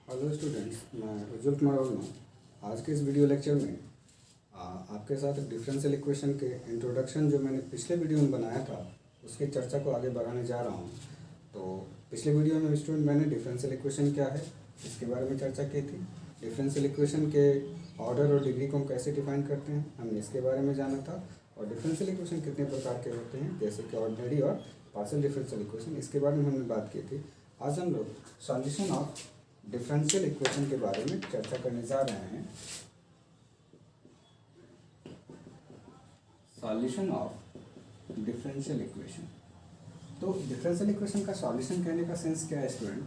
Hello students, मैं उज्जवल कुमार हूँ। आज के इस वीडियो लेक्चर में आपके साथ डिफरेंशियल इक्वेशन के इंट्रोडक्शन जो मैंने पिछले वीडियो में बनाया था उसके चर्चा को आगे बढ़ाने जा रहा हूँ। तो पिछले वीडियो में स्टूडेंट मैंने डिफरेंशियल इक्वेशन क्या है इसके बारे में चर्चा की थी। डिफरेंशियल इक्वेशन के ऑर्डर और डिग्री को हम कैसे डिफाइन करते हैं हमने इसके बारे में जाना था। और डिफरेंशियल इक्वेशन कितने प्रकार के होते हैं जैसे कि ऑर्डिनरी और पार्शियल डिफरेंशियल इक्वेशन, इसके बारे में हमने बात की थी। आज हम लोग सॉल्यूशन ऑफ डिफरेंशियल इक्वेशन के बारे में चर्चा करने जा रहे हैं। Solution of differential equation. तो डिफरेंशियल इक्वेशन का सॉल्यूशन कहने का सेंस क्या है स्टूडेंट?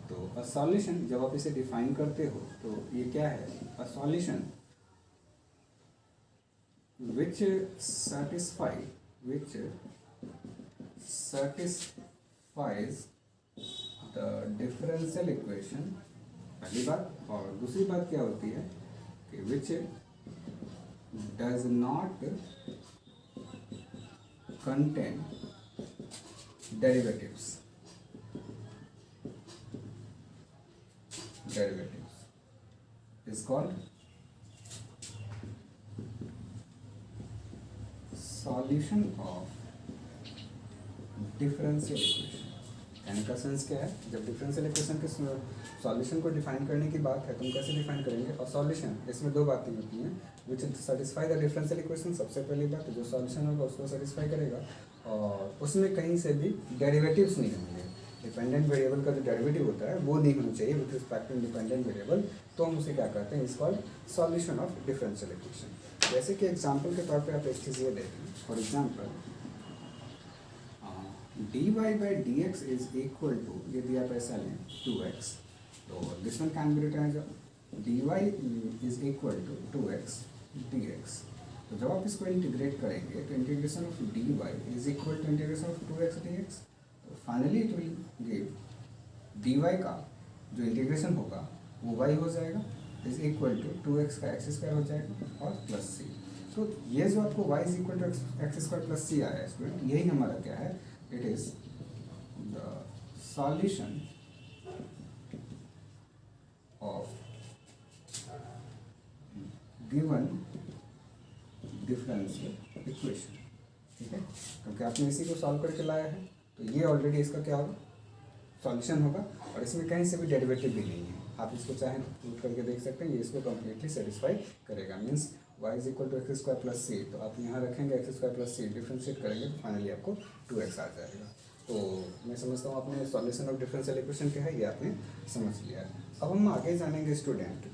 तो अ सॉल्यूशन जब आप इसे डिफाइन करते हो तो ये क्या है? A solution which satisfies the differential equation, पहली बात। और दूसरी बात क्या होती है कि which does not contain derivatives is called solution of differential equation. कहने का सेंस क्या है? जब डिफरेंशियल इक्वेशन के सॉल्यूशन को डिफाइन करने की बात है तो हम कैसे डिफाइन करेंगे? और सॉल्यूशन, इसमें दो बातें होती हैं। विच सेटिस्फाई द डिफरेंशियल इक्वेशन, सबसे पहली बात जो सॉल्यूशन होगा उसको सेटिस्फाई करेगा और उसमें कहीं से भी डेरिवेटिव्स नहीं होंगे। डिपेंडेंट वेरिएबल का जो डेरिवेटिव होता है वो नहीं होना चाहिए with respect to dependent variable, तो हम उसे क्या कहते हैं? Is called solution of differential equation. जैसे कि एग्जांपल के तौर पे आप एक चीज़ ये देखें। For example dy by d x is equal to, यदि आप ऐसा लें 2x, तो this one can be written as dy is equal to 2x dx। तो जब आप इसको इंटीग्रेट करेंगे तो integration of dy is equal to integration of 2x dx। तो finally it will give dy का जो इंटीग्रेशन होगा वो y हो जाएगा इज इक्वल टू 2x का एक्स स्क्वायर हो जाएगा और प्लस सी। तो ये जो आपको y is equal to x square plus c आया है स्टूडेंट, यही हमारा क्या है? It is the solution of given differential equation. ठीक है, क्योंकि आपने इसी को सॉल्व करके लाया है तो ये ऑलरेडी इसका क्या होगा? सॉल्यूशन होगा और इसमें कहीं से भी डेरिवेटिव भी नहीं है। आप इसको चाहें प्रूव करके देख सकते हैं, ये इसको कम्प्लीटली सेटिस्फाई करेगा। Means y is equal to x square plus c, तो आप यहाँ रखेंगे x square plus c, differentiate करेंगे तो फाइनली आपको 2x आ जाएगा। तो मैं समझता हूँ आपने सॉल्यूशन ऑफ डिफरेंशियल इक्वेशन क्या है ये आपने समझ लिया है। अब हम आगे जानेंगे स्टूडेंट।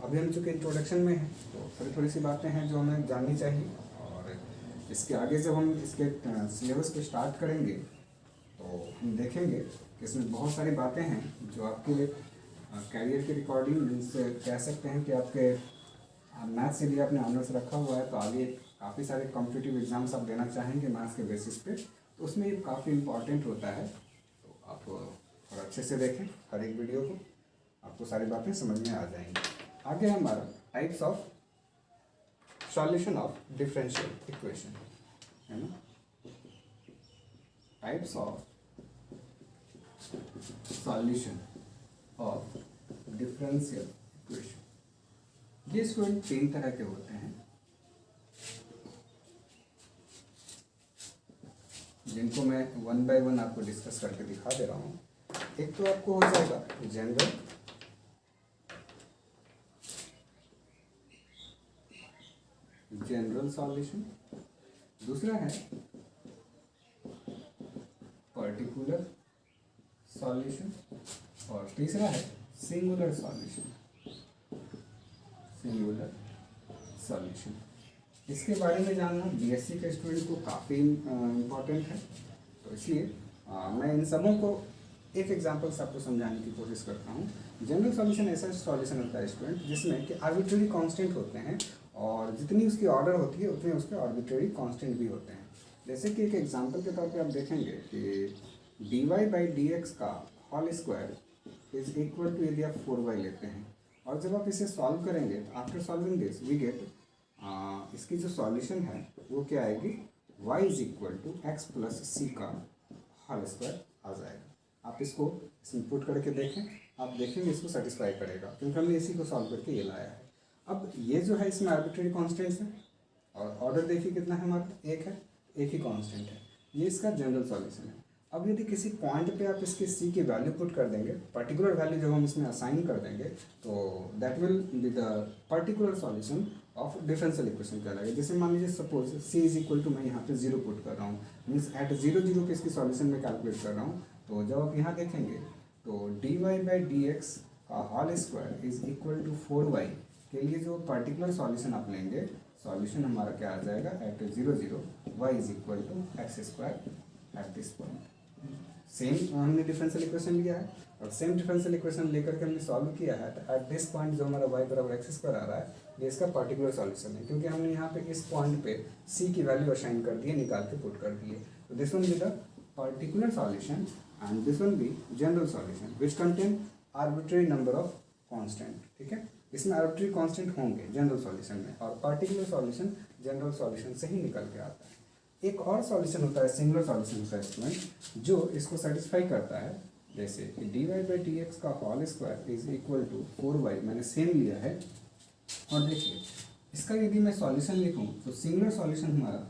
अभी हम चूँकि इंट्रोडक्शन में हैं तो थोड़ी थोड़ी सी बातें हैं जो हमें जाननी चाहिए, और इसके आगे जब हम इसके सिलेबस को स्टार्ट करेंगे तो हम देखेंगे कि इसमें बहुत सारी बातें हैं जो आपके लिए कैरियर के रिकॉर्डिंग, जिनसे कह सकते हैं कि आपके मैथ्स यदि आपने ऑनर्स रखा हुआ है तो आगे काफ़ी सारे कॉम्पिटिटिव एग्जाम्स आप देना चाहेंगे मैथ्स के बेसिस पे, तो उसमें ये काफ़ी इम्पॉर्टेंट होता है। तो आप थोड़ा अच्छे से देखें हर एक वीडियो को, आपको सारी बातें समझ में आ जाएंगी। आगे हमारा types of solution of differential equation है ना। Types of solution of differential equation. ये स्टूडेंट 3 तरह के होते हैं जिनको मैं वन बाय वन आपको डिस्कस करके दिखा दे रहा हूँ। एक तो आपको हो जाएगा जनरल सॉल्यूशन, दूसरा है पर्टिकुलर सॉल्यूशन और तीसरा है सिंगुलर सॉल्यूशन। इसके बारे में जानना बीएससी के स्टूडेंट को काफ़ी इम्पॉर्टेंट है, तो इसलिए मैं इन सबों को एक एग्जांपल से आपको समझाने की कोशिश करता हूँ। जनरल सॉल्यूशन ऐसा सॉल्यूशन होता है स्टूडेंट जिसमें कि आर्बिट्रेरी कांस्टेंट होते हैं और जितनी उसकी ऑर्डर होती है उतने उसके आर्बिट्रेरी कांस्टेंट भी होते हैं। जैसे कि एक एग्जांपल के तौर पे आप देखेंगे कि dy बाई डी एक्स का whole square is equal to, यदि आप 4y लेते हैं और जब आप इसे सॉल्व करेंगे तो after solving this we get, इसकी जो सॉल्यूशन है वो क्या आएगी? y is equal to x plus c का होल स्क्वायर आ जाएगा। आप इसको इसमें पुट करके देखें, आप देखेंगे इसको सेटिस्फाई करेगा, क्योंकि हमने इसी को सॉल्व करके ये लाया है। अब ये जो है इसमें आर्बिट्रेरी कॉन्स्टेंट्स है और ऑर्डर देखिए कितना है हमारा, एक है, एक ही कांस्टेंट है, ये इसका जनरल सॉल्यूशन है। अब यदि किसी पॉइंट पे आप इसके सी की वैल्यू पुट कर देंगे, पर्टिकुलर वैल्यू जब हम इसमें असाइन कर देंगे तो that will be the particular solution of differential equation कहलाएगा। जैसे मान लीजिए suppose C is equal to, मैं यहाँ पे 0 पुट कर रहा हूँ, मीन्स एट 0 0 पे इसकी सॉल्यूशन में कैलकुलेट कर रहा हूँ। तो जब आप यहाँ देखेंगे तो dy बाई डी एक्स का whole square is equal to 4y के लिए जो पर्टिकुलर सॉल्यूशन आप लेंगे, सॉल्यूशन हमारा क्या आ जाएगा, at 0 0 y is equal to x square at this point. Same हमने डिफरेंशियल इक्वेशन लिया है और सेम डिफरेंशियल इक्वेशन लेकर के हमने सॉल्व किया है, तो एट दिस पॉइंट जो हमारा y बराबर एक्स स्क्वायर आ रहा है, ये इसका पर्टिकुलर सॉल्यूशन है, क्योंकि हमने यहाँ पे इस पॉइंट पे c की वैल्यू असाइन कर दी है, निकाल के पुट कर दिए। तो this one be the particular solution and this one be general solution which contain arbitrary number of constant. ठीक है, इसमें आर्बिट्रेरी कांस्टेंट होंगे जनरल सॉल्यूशन में, और पर्टिकुलर सॉल्यूशन जनरल सॉल्यूशन से ही निकल के आता है। एक और सॉल्यूशन होता है सिंगुलर सॉल्यूशन का स्टूडेंट, जो इसको सेटिस्फाई करता है, जैसे कि d y by d x का whole square is equal to 4y, मैंने सेम लिया है। और देखिए इसका यदि मैं सॉल्यूशन लिखूं तो सिंगुलर सॉल्यूशन हमारा,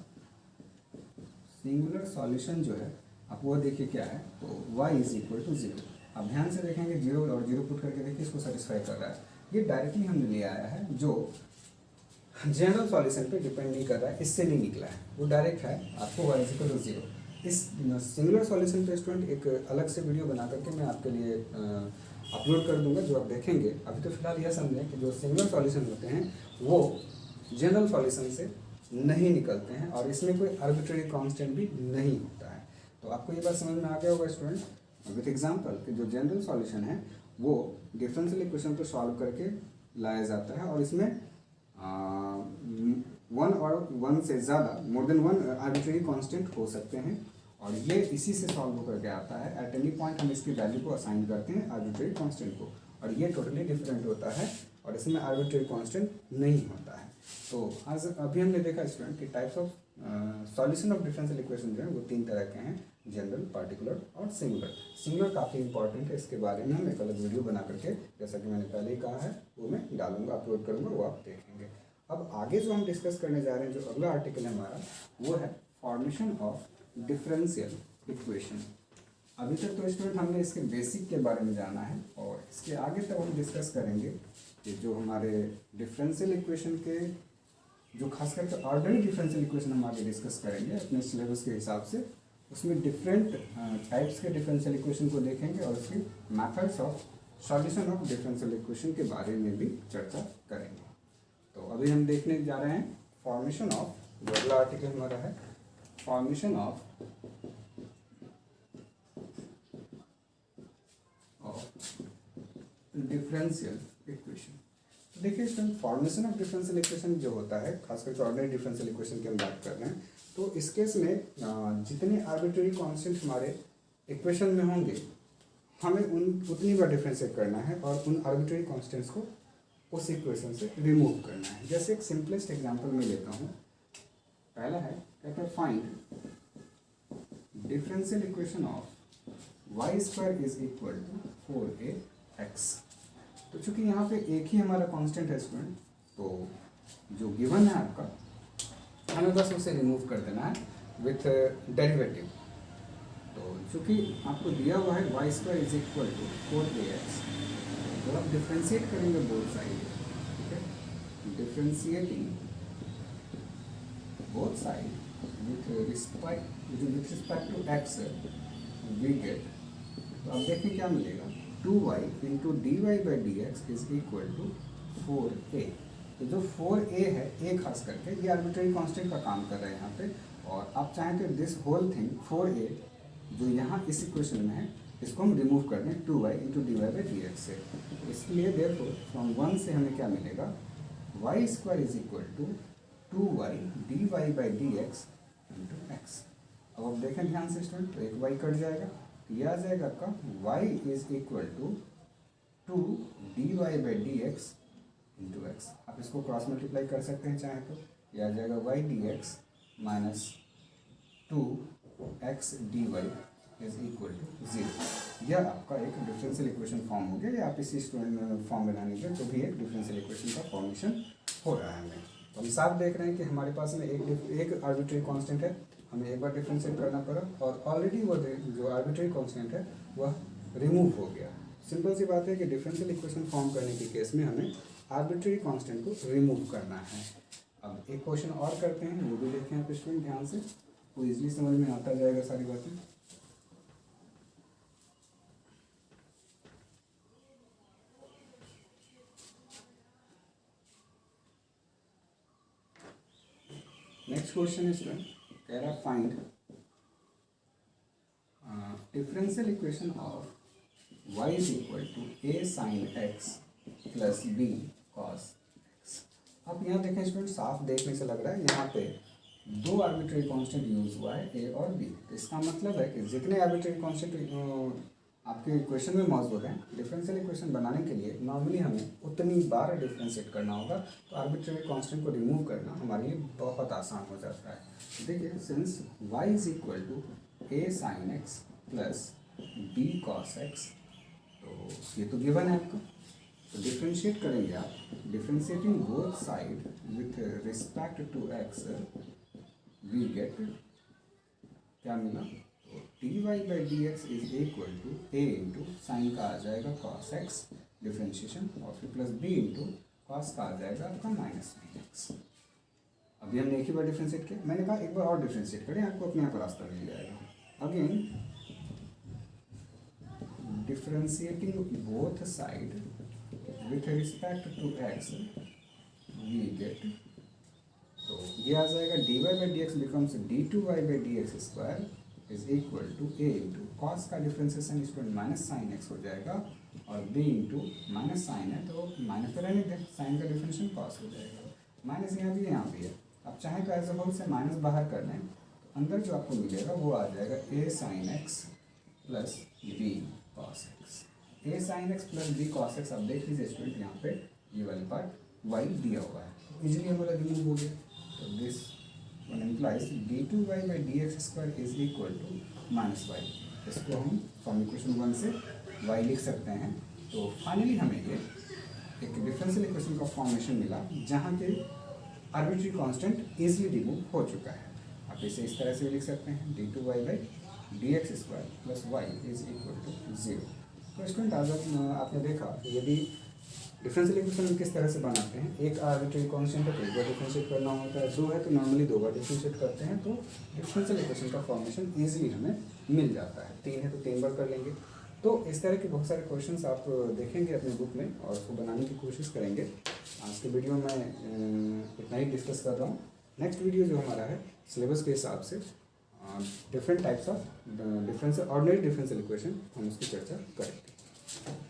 सिंगुलर सॉल्यूशन जो है आप वो देखिए क्या है, तो y इज इक्वल टू 0। आप ध्यान से देखेंगे 0 और 0 पुट करके देखिए इसको सेटिस्फाई कर रहा है। ये डायरेक्टली हमने ले आया है, जो जनरल सॉल्यूशन पे डिपेंड नहीं कर रहा है, इससे नहीं निकला है, वो डायरेक्ट है आपको y इज इक्वल टू 0। इस सिंगुलर सॉल्यूशन पे स्टूडेंट एक अलग से वीडियो बना करके मैं आपके लिए अपलोड कर दूंगा, जो आप देखेंगे। अभी तो फिलहाल यह समझें कि जो सिंगुलर सॉल्यूशन होते हैं वो जनरल सॉल्यूशन से नहीं निकलते हैं और इसमें कोई आर्बिट्रेरी कांस्टेंट भी नहीं होता है। तो आपको ये बात समझ में आ गया होगा स्टूडेंट विथ एग्जांपल कि जो जनरल सॉल्यूशन है वो डिफरेंशियल इक्वेशन को सॉल्व करके लाया जाता है, और इसमें वन और वन से ज़्यादा more than one arbitrary constant हो सकते हैं, और ये इसी से सॉल्व होकर के आता है। एट एनी पॉइंट हम इसकी वैल्यू को असाइन करते हैं आर्बिट्रेरी कांस्टेंट को, और ये टोटली डिफरेंट होता है और इसमें आर्बिट्रेरी कांस्टेंट नहीं होता है। तो आज अभी हमने देखा स्टूडेंट कि types of solution of differential equation जो है वो 3 तरह के हैं, जनरल, पार्टिकुलर और सिंगुलर। सिंगुलर काफ़ी इंपॉर्टेंट है, इसके बारे में हम एक अलग वीडियो बना करके, जैसा कि मैंने पहले ही कहा है, वो मैं डालूंगा, अपलोड करूंगा, वो आप देखेंगे। अब आगे जो हम डिस्कस करने जा रहे हैं, जो अगला आर्टिकल है हमारा, वो है फॉर्मेशन ऑफ डिफरेंशियल इक्वेशन। अभी तक तो स्टूडेंट हमने इसके बेसिक के बारे में जाना है, और इसके आगे तक हम डिस्कस करेंगे कि जो हमारे डिफरेंशियल इक्वेशन के, जो खास करके ऑर्डिनरी डिफरेंशियल इक्वेशन हम आगे डिस्कस करेंगे अपने सिलेबस के हिसाब से, उसमें डिफरेंट टाइप्स के डिफरेंशियल इक्वेशन को देखेंगे और उसकी methods of solution of differential equation के बारे में भी चर्चा करेंगे। तो अभी हम देखने जा रहे हैं फॉर्मेशन ऑफ, जो अगला आर्टिकल हमारा है, फॉर्मेशन ऑफ डिफरेंशियल इक्वेशन। तो देखिए student, formation of differential equation जो होता है, खासकर ऑर्डिनरी डिफरेंशियल इक्वेशन की हम बात कर रहे हैं, तो इस केस में जितने आर्बिट्रेरी कांस्टेंट हमारे इक्वेशन में होंगे, हमें उतनी बार डिफरेंशिएट करना है और उन आर्बिट्रेरी कांस्टेंट्स को उस इक्वेशन से रिमूव करना है। जैसे एक सिंपलेस्ट एग्जांपल मैं लेता हूँ। पहला है, कहते हैं find differential equation of y square is equal to 4ax। तो चूंकि यहाँ पे एक ही हमारा कांस्टेंट है स्टूडेंट, तो जो गिवन है आपका, हमें बस उसे रिमूव कर देना है विथ डेरिवेटिव। तो चूंकि आपको दिया हुआ है y square is equal to 4ax, तो आप डिफ्रेंशिएट करेंगे बोथ साइड, ठीक है, differentiating both side with respect to x we get, तो अब देखिए क्या मिलेगा, 2y into d y by d x is equal to 4a। तो जो 4a है, a खास करके ये आर्बिट्रेरी कांस्टेंट का काम कर रहा है यहाँ पे, और आप चाहें तो दिस होल थिंग 4a जो यहाँ इस इक्वेशन में है, इसको हम रिमूव कर दें 2y into d y by d x से। इसलिए देयरफॉर फ्रॉम 1 से हमें क्या मिलेगा, y square is equal to 2y d y by d x into x. अब आप देखें ध्यान से स्टूडेंट, तो एक y कट जाएगा, ये आ जाएगा आपका y is equal to 2 d y by d x into x. आप इसको क्रॉस मल्टीप्लाई कर सकते हैं चाहे तो, ये आ जाएगा y d x minus 2x dy is equal to 0। यह आपका एक डिफरेंशियल इक्वेशन फॉर्म हो गया, या आप इसी फॉर्म बनाने के तो भी एक डिफरेंशियल इक्वेशन का फॉर्मेशन हो रहा है हमें। तो हम साफ देख रहे हैं कि हमारे पास में एक आर्बिट्री कांस्टेंट है, हमें एक बार डिफरेंशिएट करना पड़ा और ऑलरेडी वो जो आर्बिट्री कांस्टेंट है वह रिमूव हो गया। सिंपल सी बात है कि डिफरेंशियल इक्वेशन फॉर्म करने के केस में हमें आर्बिट्री कांस्टेंट को रिमूव करना है। अब एक क्वेश्चन और करते हैं, वो भी देखें आप स्टूडेंट ध्यान से, वो इजीली समझ में आता जाएगा सारी बातें। नेक्स्ट क्वेश्चन इज कह रहा find differential equation of y is equal to a sin x plus b cos x। अब यहाँ देखें स्टूडेंट, साफ देखने से लग रहा है यहाँ पे दो आर्बिट्री कांस्टेंट यूज हुआ है a और b। तो इसका मतलब है कि जितने आर्बिट्री कांस्टेंट आपके इक्वेशन में मौजूद हैं, डिफरेंशियल इक्वेशन बनाने के लिए नॉर्मली हमें उतनी बार डिफरेंशिएट करना होगा। तो आर्बिट्री कांस्टेंट को रिमूव करना हमारे लिए बहुत आसान हो जाता है। देखिए, since y is equal to a sin x plus b cos x, तो ये तो गिवन है आपको। तो डिफरेंशिएट करेंगे आप, differentiating both side with respect to x we get क्या मिला, तो dy by d x is equal to a into sine का आ जाएगा cos x डिफरेंशिएशन, और फिर प्लस b इंटू cos का आ जाएगा आपका माइनस बी एक्स। अभी हमने एक ही बार डिफरेंशिएट किया, मैंने कहा एक बार और डिफरेंशिएट करें, आपको अपने आप रास्ता मिल जाएगा। Again differentiating both side with respect to x we get, तो ये आ जाएगा dy by dx becomes d2y by dx square is equal to a into cos का differentiation student minus sine x हो जाएगा, और b इंटू माइनस साइन है तो माइनस तो रहने दें, साइन का डिफ्रेंशिएशन cos हो जाएगा, माइनस यहाँ भी है। अब चाहे तो एज अ होल से माइनस बाहर कर लें, अंदर जो आपको मिलेगा वो आ जाएगा a sin x plus b cos x। a sin x plus b cos x, अब देख लीजिए स्टूडेंट यहाँ पे ये वाली पार्ट y दिया हुआ है, इजीली हमारा रिमूव हो गया। तो this one implies d2y by d x square is equal to minus y. इसको हम फ्रॉम इक्वेशन 1 से y लिख सकते हैं। तो फाइनली हमें ये एक डिफरेंशियल इक्वेशन का फॉर्मेशन मिला जहाँ के आर्बिट्री कांस्टेंट इजीली रिमूव हो चुका है। आप इसे इस तरह से भी लिख सकते हैं, d2y by d x square plus y is equal to 0। तो स्टूडेंट आज आपने देखा कि यदि डिफरेंशियल इक्वेशन किस तरह से बनाते हैं, एक आर्बिट्री कांस्टेंट है तो एक बार डिफरेंशिएट करना होता है, दो है तो नॉर्मली दो बार डिफरेंशिएट करते हैं, तो डिफरेंशियल इक्वेशन का फॉर्मेशन ईजिली हमें मिल जाता है। तीन है तो तीन बार कर लेंगे। तो इस तरह के बहुत सारे क्वेश्चंस आप देखेंगे अपने बुक में और उसको बनाने की कोशिश करेंगे। आज के वीडियो में इतना ही डिस्कस कर रहा हूँ। नेक्स्ट वीडियो जो हमारा है सिलेबस के हिसाब से different types of differential ordinary differential equation हम उसकी चर्चा करेंगे।